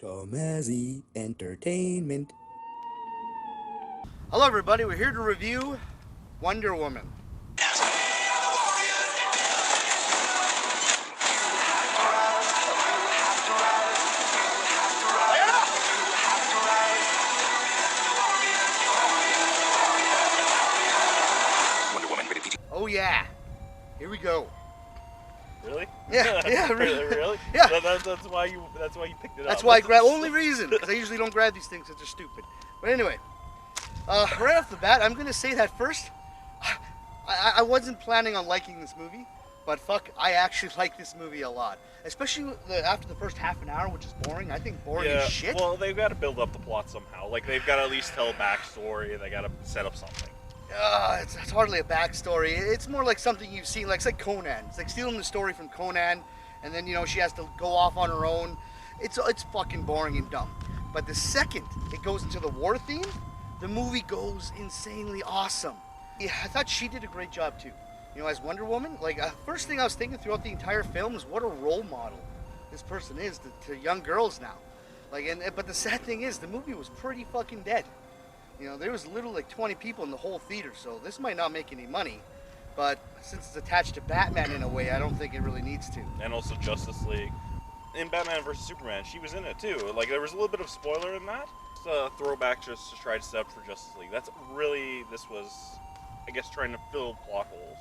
Tomazzi Entertainment. Hello, everybody. We're here to review Wonder Woman. Oh yeah, here we go. Really? Yeah, yeah, really? Yeah. That's why you picked it up. That's why I grab. Only reason, because I usually don't grab these things because they're stupid. But anyway, right off the bat, I'm gonna say that first. I wasn't planning on liking this movie, but fuck, I actually like this movie a lot. Especially after the first half an hour, which is boring. I think boring Yeah. as shit. Well, they've got to build up the plot somehow. Like they've got to at least tell a backstory. They got to set up something. It's hardly a backstory. It's more like something you've seen. Like it's like Conan. It's like stealing the story from Conan, and then she has to go off on her own. It's fucking boring and dumb. But the second it goes into the war theme, the movie goes insanely awesome. Yeah, I thought she did a great job too. As Wonder Woman, first thing I was thinking throughout the entire film is what a role model this person is to young girls now. But the sad thing is the movie was pretty fucking dead. There was literally like 20 people in the whole theater, so this might not make any money. But since it's attached to Batman in a way, I don't think it really needs to. And also Justice League. In Batman vs Superman, she was in it too. Like there was a little bit of spoiler in that. It's a throwback just to try to set up for Justice League. This was, I guess, trying to fill plot holes.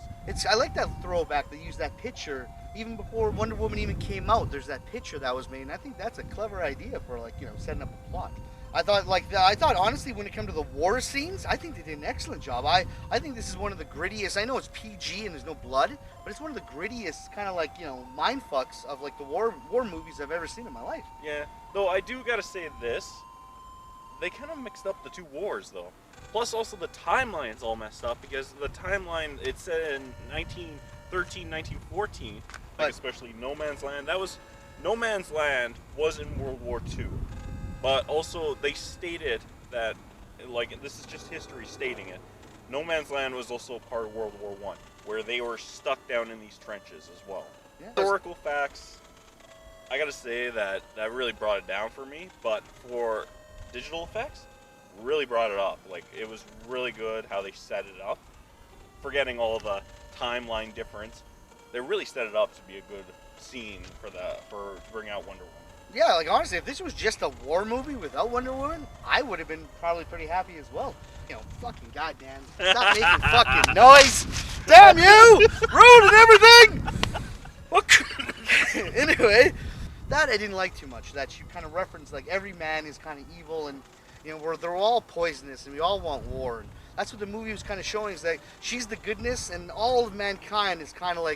I like that throwback. They used that picture even before Wonder Woman even came out. There's that picture that was made, and I think that's a clever idea for setting up a plot. I thought honestly, when it comes to the war scenes, I think they did an excellent job. I think this is one of the grittiest. I know it's PG and there's no blood, but it's one of the grittiest kind of mind fucks of the war movies I've ever seen in my life. Yeah, though I do gotta say this, they kind of mixed up the two wars though. Plus also the timeline's all messed up because the timeline, it said in 1913, 1914, especially No Man's Land. No Man's Land was in World War II. But also, they stated that, this is just history stating it, No Man's Land was also part of World War I, where they were stuck down in these trenches as well. Yeah. Historical facts, I gotta say that really brought it down for me, but for digital effects, really brought it up. It was really good how they set it up. Forgetting all the timeline difference, they really set it up to be a good scene to bring out Wonder Woman. Yeah, honestly, if this was just a war movie without Wonder Woman, I would have been probably pretty happy as well. Fucking goddamn, stop making fucking noise! Damn you! Ruining everything! Anyway, that I didn't like too much. That you kind of referenced, every man is kind of evil, and they're all poisonous, and we all want war. And that's what the movie was kind of showing, is that she's the goodness, and all of mankind is kind of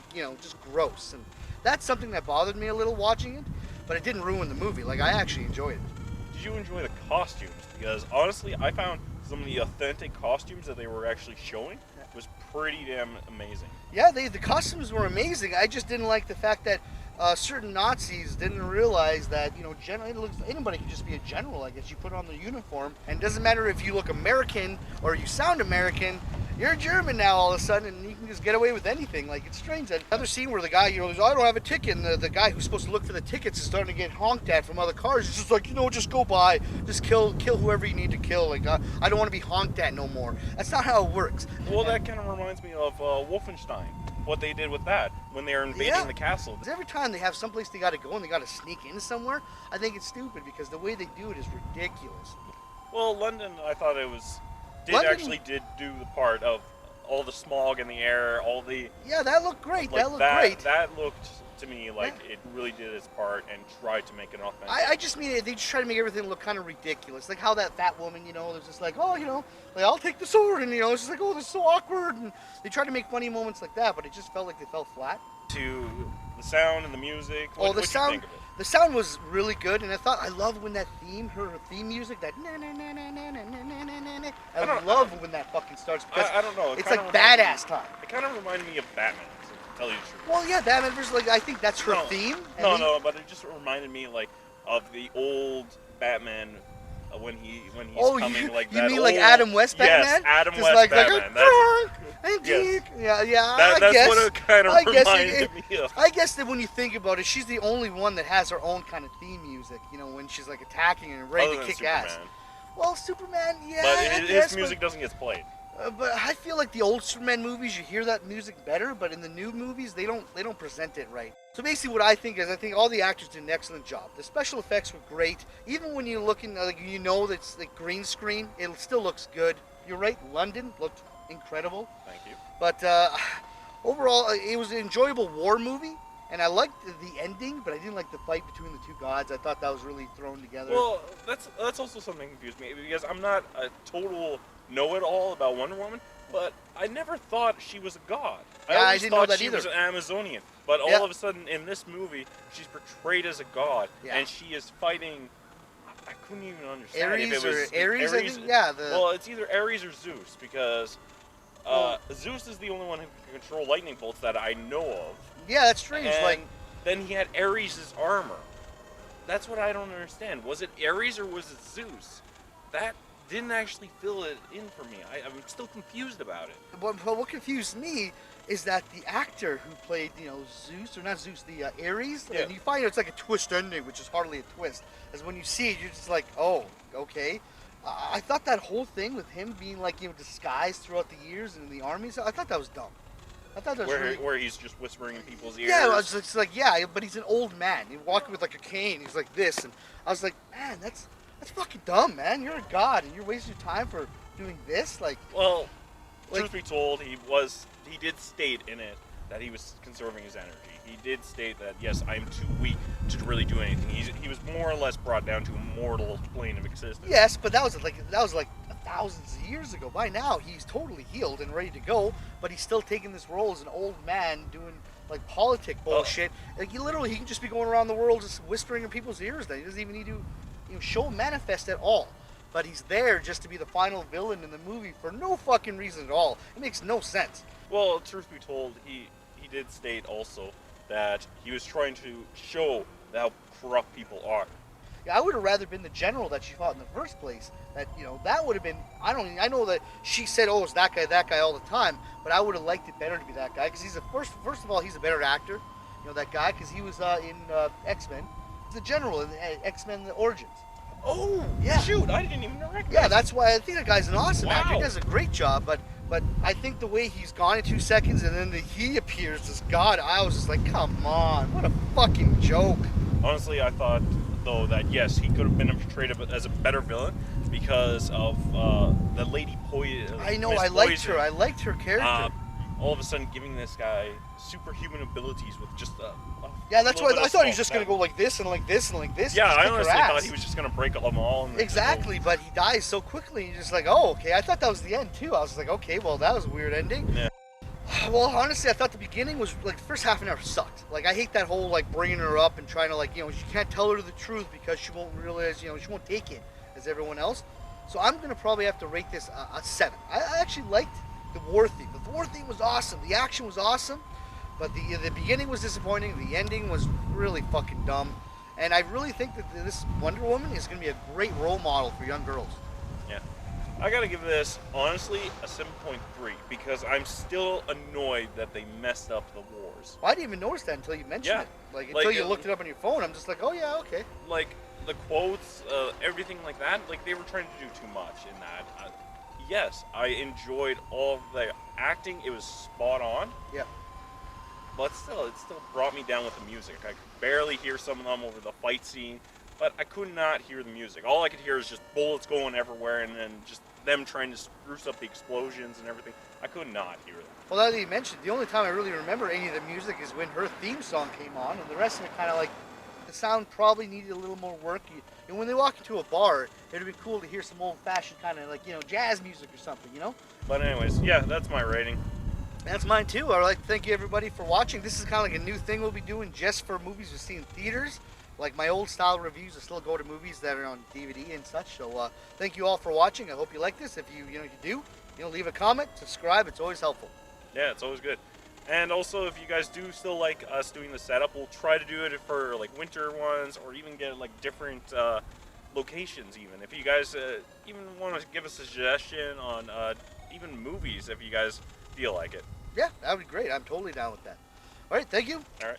just gross. And that's something that bothered me a little watching it. But it didn't ruin the movie. I actually enjoyed it. Did you enjoy the costumes? Because honestly, I found some of the authentic costumes that they were actually showing was pretty damn amazing. Yeah, the costumes were amazing. I just didn't like the fact that certain Nazis didn't realize that, anybody can just be a general, I guess. You put on the uniform, and it doesn't matter if you look American or you sound American, you're German now all of a sudden, and you can just get away with anything. It's strange. Another scene where the guy, goes, I don't have a ticket, and the guy who's supposed to look for the tickets is starting to get honked at from other cars. He's just just go by. Just kill whoever you need to kill. I don't want to be honked at no more. That's not how it works. Well, that kind of reminds me of Wolfenstein. What they did with that when they were invading the castle. Every time they have someplace they got to go and they got to sneak in somewhere, I think it's stupid because the way they do it is ridiculous. Well, London, I thought it did do the part of all the smog in the air, all the... Yeah, that looked great. That looked great. That looked to me like it really did its part and tried to make it authentic. I just mean they just try to make everything look kind of ridiculous. Like how that fat woman, was just I'll take the sword, and it's just oh, this is so awkward, and they try to make funny moments like that, but it just felt like they fell flat. To the sound and the music. The sound. The sound was really good, and I love when that her theme music, that na na na na na na na na na. I love when that fucking starts because I don't know. It's like badass time. It kind of reminded me of Batman, to tell you the truth. Well, yeah, Batman versus I think that's her theme. No, but it just reminded me of the old Batman when he's Oh, coming like you that. mean like Adam West Batman? Yes, Adam Just West like, Batman. Yes. Yeah. That's what it kind of reminded me of. I guess that when you think about it, she's the only one that has her own kind of theme music. You know, when she's like attacking and ready Other to than kick Superman. ass. Well, Superman, yeah. But I his guess, music doesn't get played. But I feel like the old Superman movies, you hear that music better, but in the new movies, they don't present it right. So basically, what I think is, I think all the actors did an excellent job. The special effects were great. Even when you're looking, like that's like green screen, it still looks good. You're right, London looked incredible. Thank you. But overall, it was an enjoyable war movie, and I liked the ending, but I didn't like the fight between the two gods. I thought that was really thrown together. Well, that's also something that confused me, because I'm not a total know-it-all about Wonder Woman, but I never thought she was a god. Yeah, I I always didn't know thought that she either. was an Amazonian. But Yeah. all of a sudden, in this movie, she's portrayed as a god, Yeah. and she is fighting. I couldn't even understand Ares if it was or Ares, I think? Yeah, Well, it's either Ares or Zeus, because Zeus is the only one who can control lightning bolts that I know of. Yeah, that's strange. And Like, then he had Ares' armor. That's what I don't understand. Was it Ares or was it Zeus? That didn't actually fill it in for me. I'm still confused about it. what confused me is that the actor who played, Zeus, or not Zeus, the Ares, Yeah. and you find it's like a twist ending, which is hardly a twist. As when you see it, you're just like, oh, okay. I thought that whole thing with him being like, disguised throughout the years and in the armies, I thought that was dumb. I thought that was Where he's just whispering in people's ears. Yeah, it's like, yeah, but he's an old man. He's walking with like a cane. He's like this, and I was like, man, that's fucking dumb, man. You're a god, and you're wasting your time for doing this. Like, Well, Like- truth be told, he did state in it that he was conserving his energy. He did state that, yes, I'm too weak to really do anything. He was more or less brought down to a mortal plane of existence. yes, but that was like thousands of years ago. By now, he's totally healed and ready to go, but he's still taking this role as an old man doing like politic bullshit. Like, he can just be going around the world just whispering in people's ears. Then he doesn't even need to, show manifest at all. But he's there just to be the final villain in the movie for no fucking reason at all. It makes no sense. Well, truth be told, he did state also that he was trying to show how corrupt people are. Yeah, I would have rather been the general that she fought in the first place. That that would have been. I know that she said, "Oh, it's that guy all the time," but I would have liked it better to be that guy because he's first of all, he's a better actor. That guy because he was in X-Men. He's the general in X-Men: The Origins. Oh, Yeah. shoot! I didn't even recognize. Yeah, that's why I think that guy's an awesome Wow. actor. He does a great job, but I think the way he's gone in 2 seconds and then he appears as God, I was just like, come on, what a fucking joke. Honestly, I thought though that yes, he could have been portrayed as a better villain because of the Lady Poison. I know, I liked her. I liked her character. All of a sudden, giving this guy superhuman abilities with just a Yeah, that's why little bit I of thought he was smoke. just gonna go like this and like this and like this. Yeah, and just I kick her honestly ass. thought he was just gonna break them all. And Exactly, but he dies so quickly. You're just like, oh, okay. I thought that was the end too. I was like, okay, well, that was a weird ending. Yeah. Well, honestly, I thought the beginning was like the first half an hour sucked. Like, I hate that whole like bringing her up and trying to you can't tell her the truth because she won't realize, she won't take it as everyone else. So I'm gonna probably have to rate this a 7. I actually liked the war theme. The war theme was awesome. The action was awesome, but the beginning was disappointing. The ending was really fucking dumb. And I really think that this Wonder Woman is gonna be a great role model for young girls. Yeah. I gotta give this, honestly, a 7.3 because I'm still annoyed that they messed up the wars. Well, I didn't even notice that until you mentioned Yeah. it. Until Like, you looked it up on your phone, I'm just like, oh yeah, okay. Like, the quotes, everything like that, like, they were trying to do too much in that. Yes, I enjoyed all of the acting. It was spot on. Yeah. But still, it still brought me down with the music. I could barely hear some of them over the fight scene, but I could not hear the music. All I could hear is just bullets going everywhere and then just them trying to spruce up the explosions and everything. I could not hear them. Well, now that you mentioned, the only time I really remember any of the music is when her theme song came on, and the rest of it kind of like, the sound probably needed a little more work. And when they walk into a bar, it would be cool to hear some old-fashioned kind of jazz music or something, But anyways, yeah, that's my rating. That's mine too. I'd like to thank you everybody for watching. This is kind of like a new thing we'll be doing just for movies we've seen in theaters. Like my old style reviews, I still go to movies that are on DVD and such. So thank you all for watching. I hope you like this. If you do, leave a comment, subscribe. It's always helpful. Yeah, it's always good. And also, if you guys do still like us doing the setup, we'll try to do it for like winter ones, or even get like different locations even. If you guys even want to give us a suggestion on even movies, if you guys feel like it. Yeah, that would be great. I'm totally down with that. All right, thank you. All right.